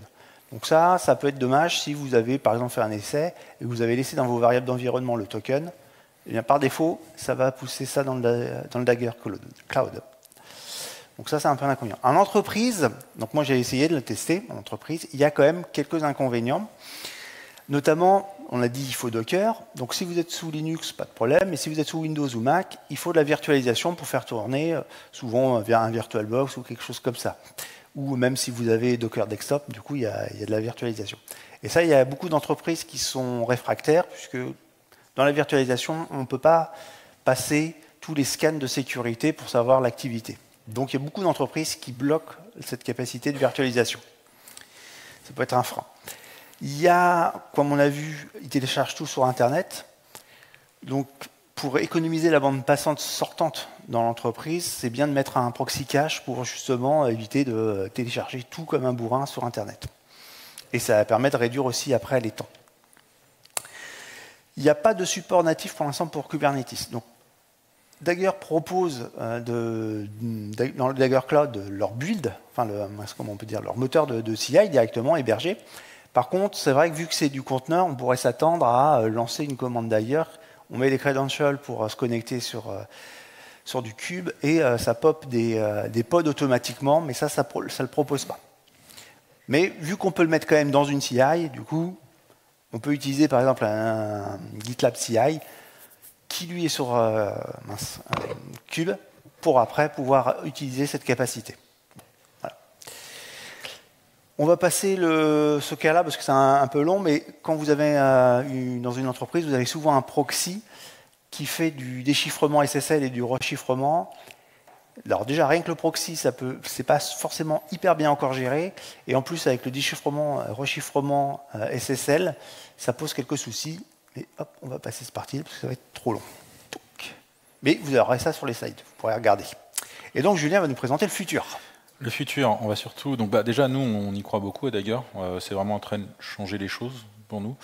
Donc ça peut être dommage si vous avez, par exemple, fait un essai et que vous avez laissé dans vos variables d'environnement le token. Et bien, par défaut, ça va pousser ça dans le Dagger Cloud. Donc ça, c'est un peu un inconvénient. En entreprise, donc moi j'ai essayé de le tester, en entreprise, il y a quand même quelques inconvénients. Notamment, on a dit il faut Docker. Donc si vous êtes sous Linux, pas de problème. Mais si vous êtes sous Windows ou Mac, il faut de la virtualisation pour faire tourner, souvent via un VirtualBox ou quelque chose comme ça. Ou même si vous avez Docker Desktop, du coup, il y a de la virtualisation. Et ça, il y a beaucoup d'entreprises qui sont réfractaires, puisque dans la virtualisation, on ne peut pas passer tous les scans de sécurité pour savoir l'activité. Donc il y a beaucoup d'entreprises qui bloquent cette capacité de virtualisation. Ça peut être un frein. Il y a, comme on a vu, ils téléchargent tout sur Internet. Donc pour économiser la bande passante sortante dans l'entreprise, c'est bien de mettre un proxy cache pour justement éviter de télécharger tout comme un bourrin sur Internet. Et ça permet de réduire aussi après les temps. Il n'y a pas de support natif pour l'instant pour Kubernetes. Donc Dagger propose dans le Dagger Cloud leur build, enfin comment on peut dire, leur moteur de CI directement hébergé. Par contre, c'est vrai que vu que c'est du conteneur, on pourrait s'attendre à lancer une commande Dagger. On met les credentials pour se connecter sur du cube et ça pop des pods automatiquement, mais ça ne le propose pas. Mais vu qu'on peut le mettre quand même dans une CI, du coup, on peut utiliser par exemple un GitLab CI qui lui est sur cube pour après pouvoir utiliser cette capacité. Voilà. On va passer ce cas-là parce que c'est un peu long, mais quand vous avez dans une entreprise, vous avez souvent un proxy qui fait du déchiffrement SSL et du rechiffrement. Alors déjà, rien que le proxy, c'est pas forcément hyper bien encore géré, et en plus avec le déchiffrement, rechiffrement SSL, ça pose quelques soucis. Mais hop, on va passer ce parti parce que ça va être trop long. Mais vous aurez ça sur les slides, vous pourrez regarder. Et donc Julien va nous présenter le futur. Le futur, on va surtout... Donc déjà, nous, on y croit beaucoup à Dagger. C'est vraiment en train de changer les choses pour nous.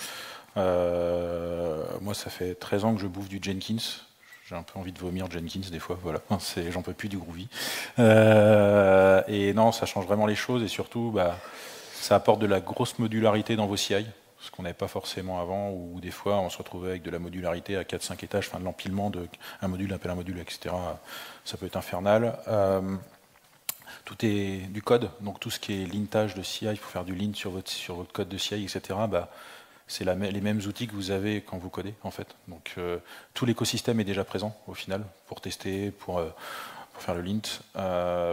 Moi, ça fait 13 ans que je bouffe du Jenkins. J'ai un peu envie de vomir Jenkins des fois, voilà. J'en peux plus du Groovy. Et non, ça change vraiment les choses et surtout, ça apporte de la grosse modularité dans vos CI. Ce qu'on n'avait pas forcément avant, où des fois on se retrouvait avec de la modularité à 4-5 étages, enfin de l'empilement d'un module appelle un module, etc. Ça peut être infernal. Tout est du code, donc tout ce qui est lintage de CI, il faut faire du lint sur votre code de CI, etc. C'est les mêmes outils que vous avez quand vous codez, en fait. Donc tout l'écosystème est déjà présent, au final, pour tester, pour faire le lint.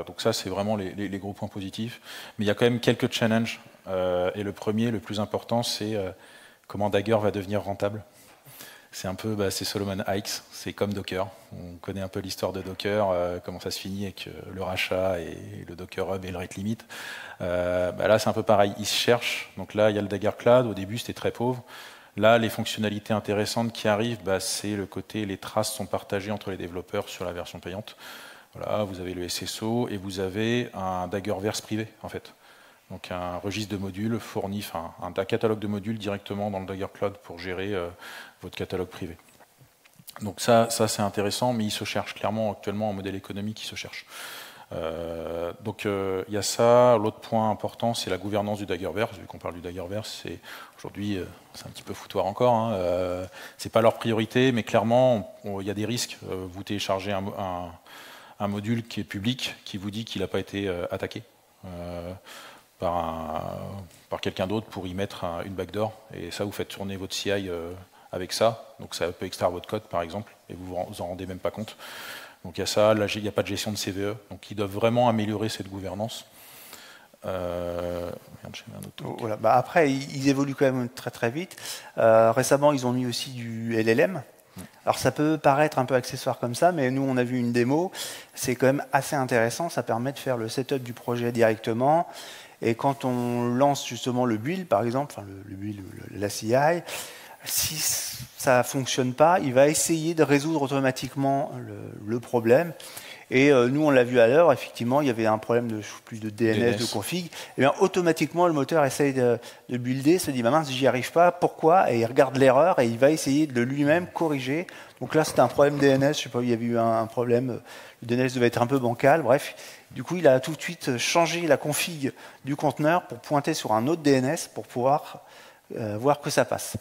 Donc ça, c'est vraiment les gros points positifs. Mais il y a quand même quelques challenges. Et le premier, le plus important, c'est comment Dagger va devenir rentable. C'est un peu, c'est Solomon Hykes, c'est comme Docker. On connaît un peu l'histoire de Docker, comment ça se finit avec le rachat et le Docker Hub et le rate limit. Là, c'est un peu pareil. Ils se cherchent. Donc là, il y a le Dagger Cloud. Au début, c'était très pauvre. Là, les fonctionnalités intéressantes qui arrivent, c'est le côté, les traces sont partagées entre les développeurs sur la version payante. Voilà, vous avez le SSO et vous avez un Daggerverse privé, en fait. Donc un registre de modules fournit, un catalogue de modules directement dans le Dagger Cloud pour gérer votre catalogue privé. Donc ça c'est intéressant, mais il se cherche clairement actuellement en modèle économique, il se cherche. Donc il y a ça. L'autre point important, c'est la gouvernance du Daggerverse. Vu qu'on parle du Daggerverse, aujourd'hui c'est un petit peu foutoir encore. C'est pas leur priorité, mais clairement il y a des risques. Vous téléchargez un module qui est public, qui vous dit qu'il n'a pas été attaqué. Par quelqu'un d'autre pour y mettre une backdoor, et ça vous faites tourner votre CI avec ça, donc ça peut extraire votre code par exemple, et vous vous en rendez même pas compte. Donc il y a ça, là il n'y a pas de gestion de CVE, donc ils doivent vraiment améliorer cette gouvernance. Voilà. Après ils évoluent quand même très très vite. Récemment ils ont mis aussi du LLM, Alors ça peut paraître un peu accessoire comme ça, mais nous on a vu une démo, c'est quand même assez intéressant, ça permet de faire le setup du projet directement, et quand on lance justement le build par exemple, enfin le build, la CI, si ça ne fonctionne pas, il va essayer de résoudre automatiquement le problème. Et nous, on l'a vu à l'heure, effectivement, il y avait un problème de plus de DNS, de config. Et bien, automatiquement, le moteur essaye de builder, se dit, bah mince, j'y arrive pas, pourquoi? Et il regarde l'erreur et il va essayer de lui-même corriger. Donc là, c'était un problème DNS, je sais pas, il y avait eu un problème, le DNS devait être un peu bancal, bref. Du coup, il a tout de suite changé la config du conteneur pour pointer sur un autre DNS pour pouvoir voir que ça passe.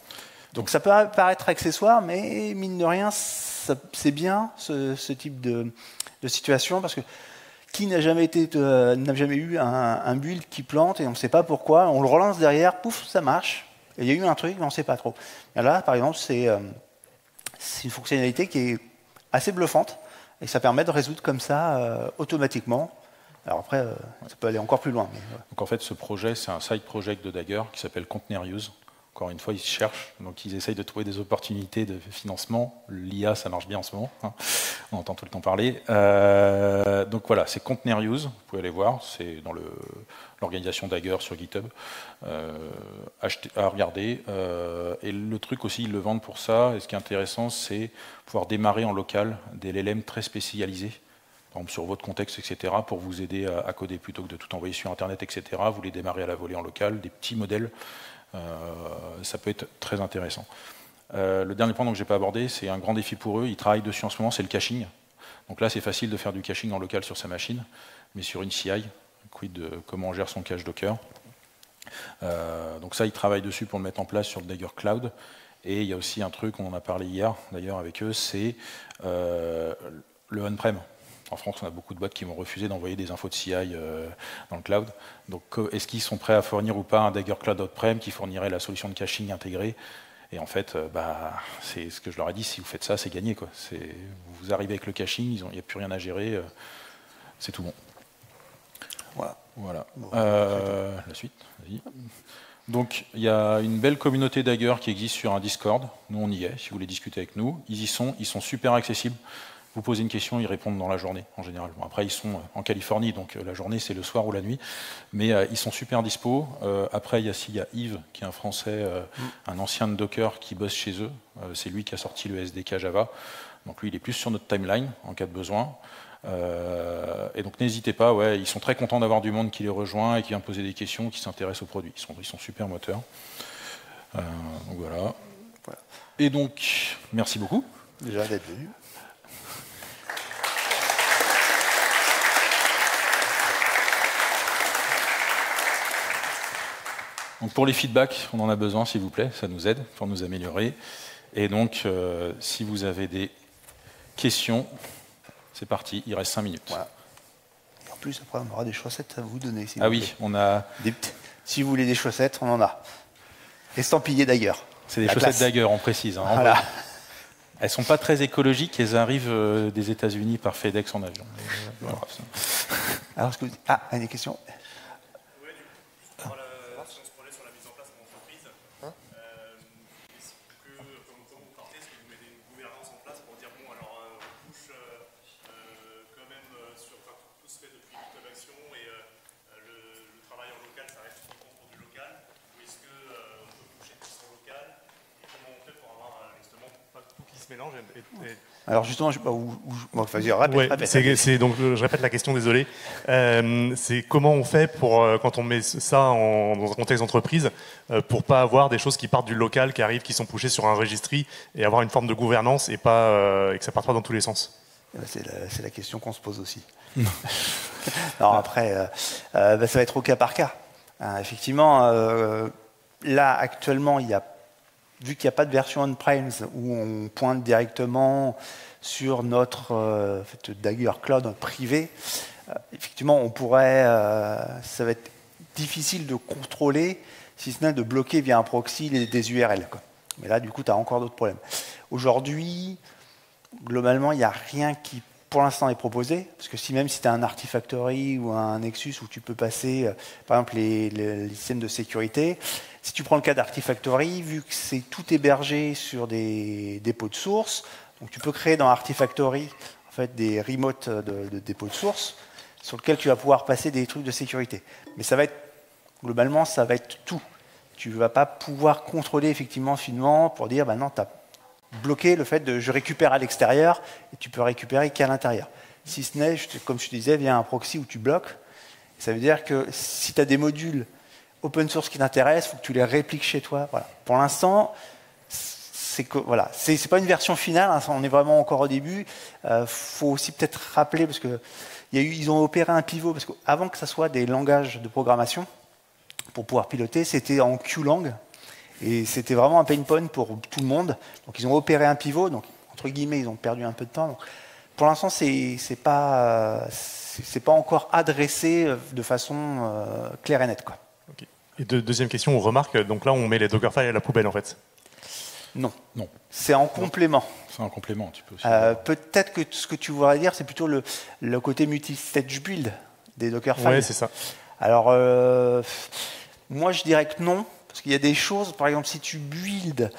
Donc ça peut paraître accessoire, mais mine de rien, c'est bien ce type de situation, parce que qui n'a jamais eu un build qui plante et on ne sait pas pourquoi, on le relance derrière, pouf, ça marche, et il y a eu un truc, mais on ne sait pas trop. Et là, par exemple, c'est une fonctionnalité qui est assez bluffante, et ça permet de résoudre comme ça automatiquement. Alors après, ça peut aller encore plus loin. Mais, ouais. Donc en fait, ce projet, c'est un side project de Dagger qui s'appelle Container Use. Encore une fois, ils cherchent, donc ils essayent de trouver des opportunités de financement. L'IA, ça marche bien en ce moment, hein. On entend tout le temps parler. Donc voilà, c'est Container Use, vous pouvez aller voir, c'est dans l'organisation Dagger sur GitHub. À regarder. Et le truc aussi, ils le vendent pour ça. Et ce qui est intéressant, c'est pouvoir démarrer en local des LLM très spécialisés, par exemple sur votre contexte, etc., pour vous aider à coder plutôt que de tout envoyer sur Internet, etc. Vous les démarrez à la volée en local, des petits modèles. Ça peut être très intéressant. Le dernier point que je n'ai pas abordé, c'est un grand défi pour eux. Ils travaillent dessus en ce moment, c'est le caching. Donc là, c'est facile de faire du caching en local sur sa machine, mais sur une CI, quid de comment on gère son cache Docker. Donc ça, ils travaillent dessus pour le mettre en place sur le Dagger Cloud. Et il y a aussi un truc, on en a parlé hier d'ailleurs avec eux, c'est le on-prem. En France, on a beaucoup de boîtes qui vont refuser d'envoyer des infos de CI dans le cloud. Donc, est-ce qu'ils sont prêts à fournir ou pas un Dagger Cloud on-prem qui fournirait la solution de caching intégrée? Et en fait, c'est ce que je leur ai dit, si vous faites ça, c'est gagné, quoi. Vous arrivez avec le caching, il n'y a plus rien à gérer, c'est tout bon. Voilà. Bon, la suite, vas-y. Donc, il y a une belle communauté Dagger qui existe sur un Discord. Nous, on y est, si vous voulez discuter avec nous. Ils sont super accessibles. Vous posez une question, ils répondent dans la journée, en général. Bon, après, ils sont en Californie, donc la journée, c'est le soir ou la nuit. Mais ils sont super dispo. Après, il y a Yves, qui est un Français, un ancien de Docker, qui bosse chez eux. C'est lui qui a sorti le SDK Java. Donc lui, il est plus sur notre timeline, en cas de besoin. Et donc, n'hésitez pas. Ouais, ils sont très contents d'avoir du monde qui les rejoint et qui vient poser des questions, qui s'intéresse aux produits. Ils sont super moteurs. Donc voilà. Et donc, merci beaucoup. Déjà d'être venu. Donc pour les feedbacks, on en a besoin, s'il vous plaît, ça nous aide pour nous améliorer. Et donc, si vous avez des questions, c'est parti, il reste 5 minutes. Voilà. Et en plus, après, on aura des chaussettes à vous donner. Si ah vous oui, voulez. On a... Si vous voulez des chaussettes, on en a. Estampillées d'ailleurs. C'est des chaussettes Dagger, on précise. Hein, voilà. Elles ne sont pas très écologiques, elles arrivent des États-Unis par FedEx en avion. Voilà. Alors, est-ce que vous... Ah, une question. Alors justement, répète. Donc je répète la question, désolé. C'est comment on fait pour, quand on met ça dans un contexte d'entreprise, pour pas avoir des choses qui partent du local, qui arrivent, qui sont pushées sur un registry, et avoir une forme de gouvernance et pas et que ça parte pas dans tous les sens. C'est la question qu'on se pose aussi. Alors après, ça va être au cas par cas. Effectivement, là actuellement, vu qu'il n'y a pas de version on-prem où on pointe directement sur notre Dagger Cloud privé, effectivement, on pourrait, ça va être difficile de contrôler, si ce n'est de bloquer via un proxy des URL. Quoi. Mais là, du coup, tu as encore d'autres problèmes. Aujourd'hui, globalement, il n'y a rien qui, pour l'instant, est proposé. Parce que même si tu as un Artifactory ou un Nexus où tu peux passer, par exemple, les systèmes de sécurité, Si tu prends le cas d'Artifactory, vu que c'est tout hébergé sur des dépôts de source, donc tu peux créer dans Artifactory en fait, des remotes de dépôts de source sur lesquels tu vas pouvoir passer des trucs de sécurité. Mais ça va être, globalement, ça va être tout. Tu ne vas pas pouvoir contrôler effectivement finement pour dire, non, tu as bloqué le fait de je récupère à l'extérieur et tu peux récupérer qu'à l'intérieur. Si ce n'est, comme je te disais, via un proxy où tu bloques. Ça veut dire que si tu as des modules open source qui t'intéressent, il faut que tu les répliques chez toi. Voilà. Pour l'instant, c'est pas une version finale, hein, on est vraiment encore au début. Faut aussi peut-être rappeler, parce que ils ont opéré un pivot, parce qu'avant que ça soit des langages de programmation, pour pouvoir piloter, c'était en Qlang, et c'était vraiment un pain point pour tout le monde. Donc ils ont opéré un pivot, donc entre guillemets, ils ont perdu un peu de temps. Donc, pour l'instant, c'est pas encore adressé de façon claire et nette, quoi. Okay. Et deuxième question, on remarque, donc là, on met les Dockerfiles à la poubelle, en fait. Non. C'est en complément. C'est un complément, tu peux aussi. Peut-être que ce que tu voudrais dire, c'est plutôt le côté multi-stage build des Dockerfiles. Oui, c'est ça. Alors, moi, je dirais que non, parce qu'il y a des choses, par exemple, si tu builds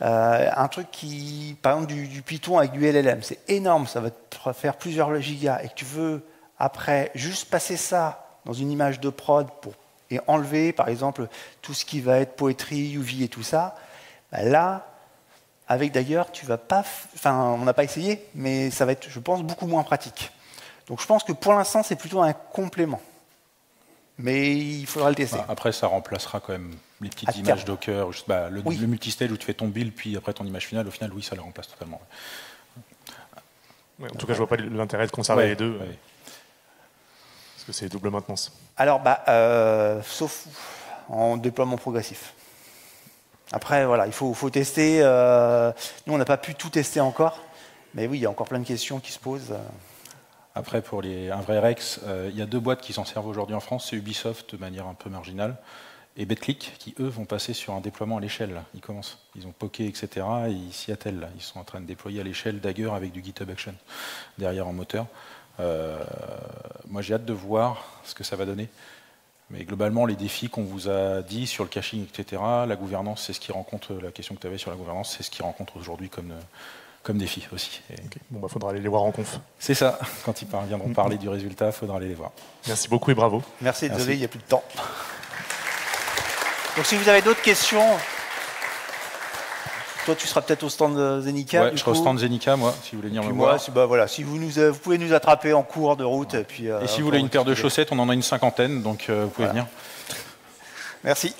un truc qui, par exemple, du Python avec du LLM, c'est énorme, ça va te faire plusieurs gigas, et que tu veux, après, juste passer ça dans une image de prod et enlever, par exemple, tout ce qui va être poétrie, UV et tout ça, là, avec d'ailleurs, tu vas pas, on n'a pas essayé, mais ça va être, je pense, beaucoup moins pratique. Donc je pense que pour l'instant, c'est plutôt un complément. Mais il faudra le tester. Après, ça remplacera quand même les petites images Docker, le multistage où tu fais ton build, puis après ton image finale. Au final, oui, ça le remplace totalement. Ouais, en tout cas, je ne vois pas l'intérêt de conserver les deux. Ouais. Parce que c'est double maintenance. Alors, sauf en déploiement progressif. Après, voilà, il faut tester. Nous, on n'a pas pu tout tester encore. Mais oui, il y a encore plein de questions qui se posent. Après, pour un vrai Rex, il y a 2 boîtes qui s'en servent aujourd'hui en France. C'est Ubisoft, de manière un peu marginale, et BetClick, qui, eux, vont passer sur un déploiement à l'échelle. Ils commencent. Ils ont Poké, etc. Et ils s'y attellent. Là. Ils sont en train de déployer à l'échelle Dagger avec du GitHub Action derrière en moteur. Moi, j'ai hâte de voir ce que ça va donner. Mais globalement, les défis qu'on vous a dit sur le caching, etc., la gouvernance, c'est ce qui rencontre, la question que tu avais sur la gouvernance, c'est ce qui rencontre aujourd'hui comme défi aussi. Okay. Bon, faudra aller les voir en conf. C'est ça. Quand ils viendront parler du résultat, il faudra aller les voir. Merci beaucoup et bravo. Merci, désolé, il n'y a plus de temps. Donc si vous avez d'autres questions, toi tu seras peut-être au stand de Zenica. Ouais, je serai au stand Zenica, moi, si vous voulez venir me voir. Voilà, si vous pouvez nous attraper en cours de route. Et si vous voulez une paire de chaussettes, on en a une 50aine, donc vous pouvez venir. Merci.